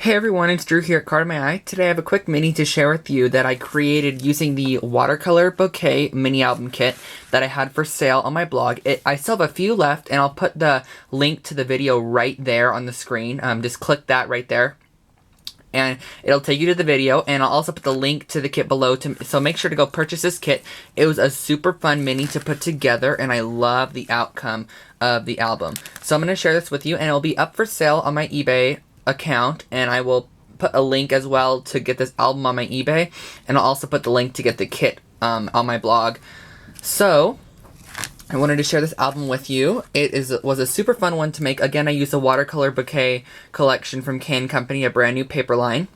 Hey everyone, it's Drew here at Card My Eye. Today I have a quick mini to share with you that I created using the Watercolor Bouquet mini album kit that I had for sale on my blog. I still have a few left, and I'll put the link to the video right there on the screen. Just click that right there, and it'll take you to the video, and I'll also put the link to the kit below, so make sure to go purchase this kit. It was a super fun mini to put together, and I love the outcome of the album. So I'm going to share this with you, and it'll be up for sale on my eBay account, and I will put a link as well to get this album on my eBay, and I'll also put the link to get the kit on my blog. So I wanted to share this album with you. Was a super fun one to make. Again, I used a Watercolor Bouquet collection from Can Company, a brand new paper line.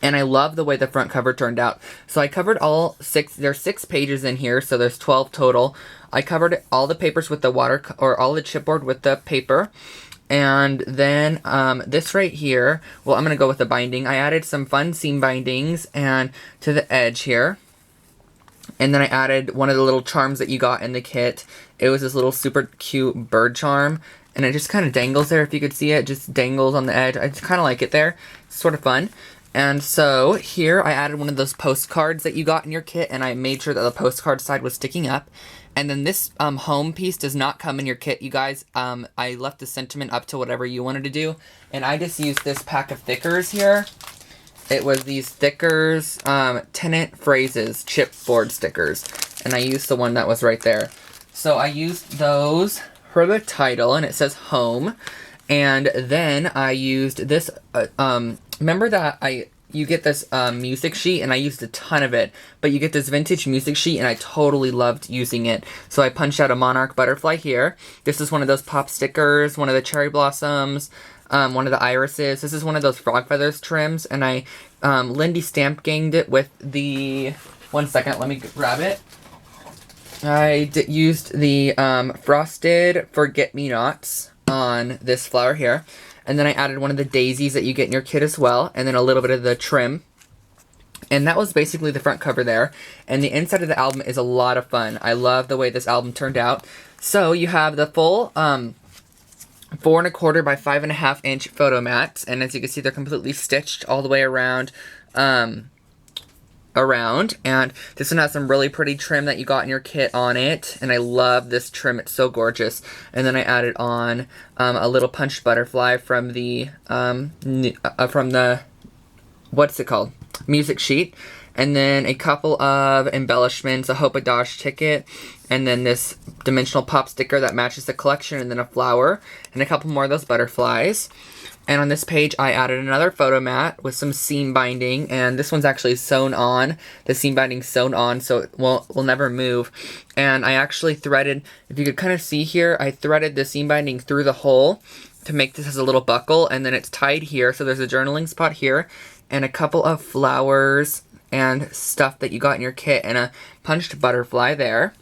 And I love the way the front cover turned out. So I covered all six, there's 6 pages in here, so there's 12 total. I covered all the papers with the all the chipboard with the paper. And then this right here, well, I'm going to go with the binding. I added some fun seam bindings and to the edge here. And then I added one of the little charms that you got in the kit. It was this little super cute bird charm. And it just kind of dangles there, if you could see it. Just dangles on the edge. I just kind of like it there. It's sort of fun. And so here I added one of those postcards that you got in your kit. And I made sure that the postcard side was sticking up. And then this home piece does not come in your kit, you guys. I left the sentiment up to whatever you wanted to do. And I just used this pack of thickers here. It was these thickers, tenant phrases, chipboard stickers. And I used the one that was right there. So I used those for the title, and it says home. And then I used this, remember that you get this music sheet, and I used a ton of it, but you get this vintage music sheet, and I totally loved using it. So I punched out a monarch butterfly here. This is one of those pop stickers, one of the cherry blossoms, one of the irises. This is one of those frog feathers trims, and I Lindy stamp ganged it with the, one second, let me grab it. I used the frosted forget-me-nots on this flower here. And then I added one of the daisies that you get in your kit as well. And then a little bit of the trim. And that was basically the front cover there. And the inside of the album is a lot of fun. I love the way this album turned out. So you have the full 4 1/4 by 5.5 inch photo mats. And as you can see, they're completely stitched all the way around. And this one has some really pretty trim that you got in your kit on it, and I love this trim. It's so gorgeous. And then I added on a little punched butterfly from the what's it called, music sheet, and then a couple of embellishments, a Hope a Dodge ticket, and then this dimensional pop sticker that matches the collection, and then a flower, and a couple more of those butterflies. And on this page, I added another photo mat with some seam binding, and this one's actually sewn on. The seam binding's sewn on, so it will never move. And I actually threaded, if you could kind of see here, I threaded the seam binding through the hole to make this as a little buckle, and then it's tied here, so there's a journaling spot here, and a couple of flowers and stuff that you got in your kit, and a punched butterfly there.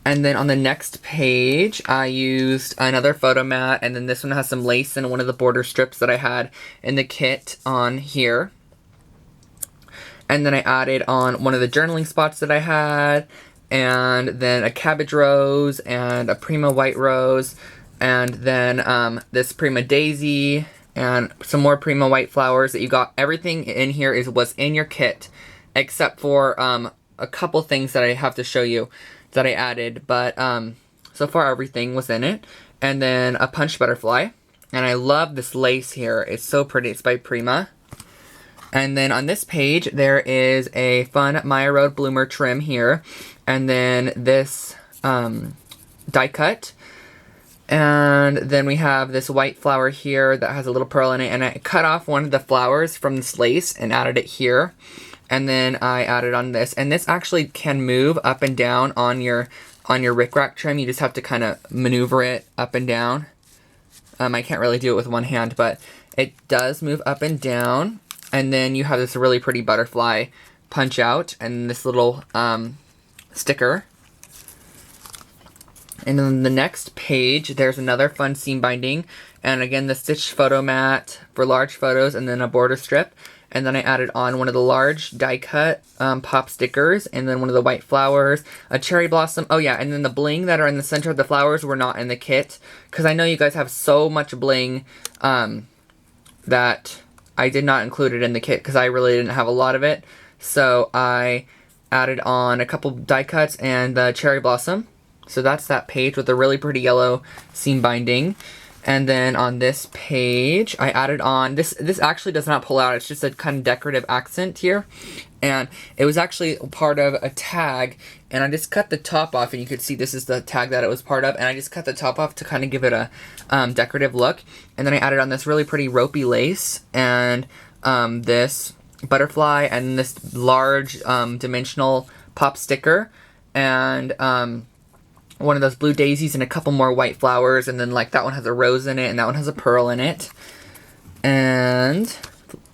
And then on the next page, I used another photo mat, and then this one has some lace and one of the border strips that I had in the kit on here. And then I added on one of the journaling spots that I had, and then a cabbage rose, and a Prima white rose, and then this Prima daisy, and some more Prima white flowers that you got. Everything in here was in your kit, except for a couple things that I have to show you that I added, but so far everything was in it. And then a punched butterfly, and I love this lace here. It's so pretty. It's by Prima. And then on this page there is a fun Maya Road bloomer trim here, and then this die cut, and then we have this white flower here that has a little pearl in it, and I cut off one of the flowers from this lace and added it here. And then I added on this, and this actually can move up and down on your rickrack trim. You just have to kind of maneuver it up and down. I can't really do it with one hand, but it does move up and down. And then you have this really pretty butterfly punch out, and this little sticker. And then the next page, there's another fun seam binding, and again the stitched photo mat for large photos, and then a border strip. And then I added on one of the large die cut pop stickers, and then one of the white flowers, a cherry blossom. Oh yeah, and then the bling that are in the center of the flowers were not in the kit, because I know you guys have so much bling that I did not include it in the kit because I really didn't have a lot of it. So I added on a couple die cuts and the cherry blossom. So that's that page with a really pretty yellow seam binding. And then on this page, I added on, this actually does not pull out, it's just a kind of decorative accent here. And it was actually part of a tag, and I just cut the top off, and you could see this is the tag that it was part of, and I just cut the top off to kind of give it a decorative look. And then I added on this really pretty ropey lace, and this butterfly, and this large dimensional pop sticker, and one of those blue daisies and a couple more white flowers, and then like that one has a rose in it and that one has a pearl in it. And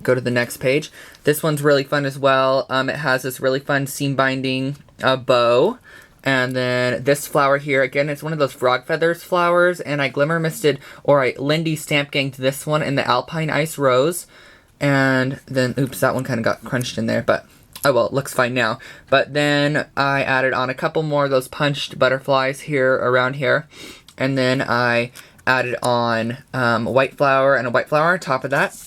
go to the next page. This one's really fun as well. It has this really fun seam binding bow. And then this flower here, again, it's one of those frog feathers flowers, and I glimmer misted, or I Lindy stamp ganged this one in the Alpine Ice Rose. And then, oops, that one kind of got crunched in there, but oh well, it looks fine now. But then I added on a couple more of those punched butterflies here, around here. And then I added on a white flower and a white flower on top of that.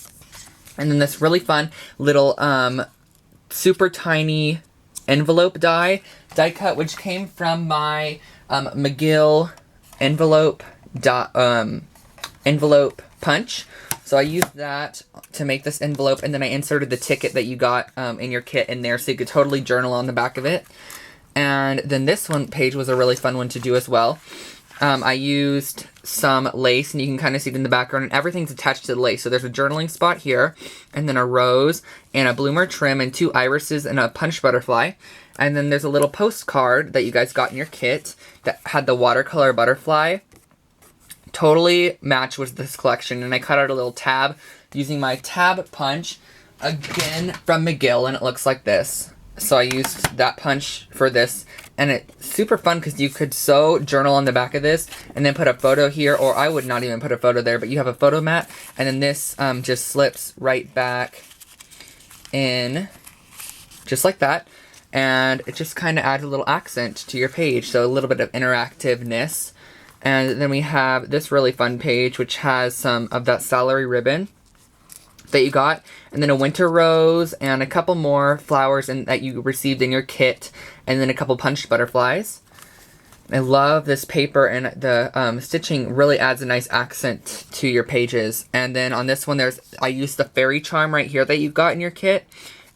And then this really fun little super tiny envelope die cut, which came from my McGill envelope punch. So I used that to make this envelope, and then I inserted the ticket that you got in your kit in there, so you could totally journal on the back of it. And then this one page was a really fun one to do as well. I used some lace, and you can kind of see it in the background, and everything's attached to the lace. So there's a journaling spot here, and then a rose, and a bloomer trim, and 2 irises, and a punched butterfly. And then there's a little postcard that you guys got in your kit that had the watercolor butterfly. Totally matched with this collection, and I cut out a little tab using my tab punch, again from McGill, and it looks like this. So I used that punch for this, and it's super fun because you could sew journal on the back of this and then put a photo here, or I would not even put a photo there, but you have a photo mat, and then this just slips right back in just like that, and it just kind of adds a little accent to your page, so a little bit of interactiveness. And then we have this really fun page, which has some of that celery ribbon that you got, and then a winter rose, and a couple more flowers that you received in your kit, and then a couple punched butterflies. I love this paper, and the stitching really adds a nice accent to your pages. And then on this one, I used the fairy charm right here that you got in your kit.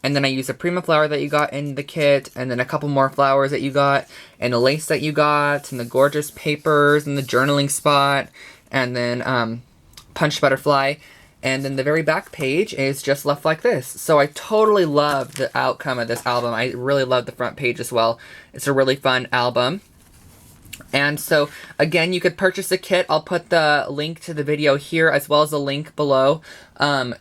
And then I used a prima flower that you got in the kit, and then a couple more flowers that you got, and the lace that you got, and the gorgeous papers, and the journaling spot, and then punched butterfly. And then the very back page is just left like this. So I totally love the outcome of this album. I really love the front page as well. It's a really fun album. And so, again, you could purchase a kit. I'll put the link to the video here, as well as a link below to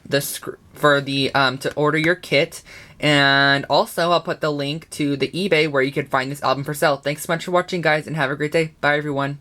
order your kit. And also, I'll put the link to the eBay where you can find this album for sale. Thanks so much for watching, guys, and have a great day. Bye, everyone.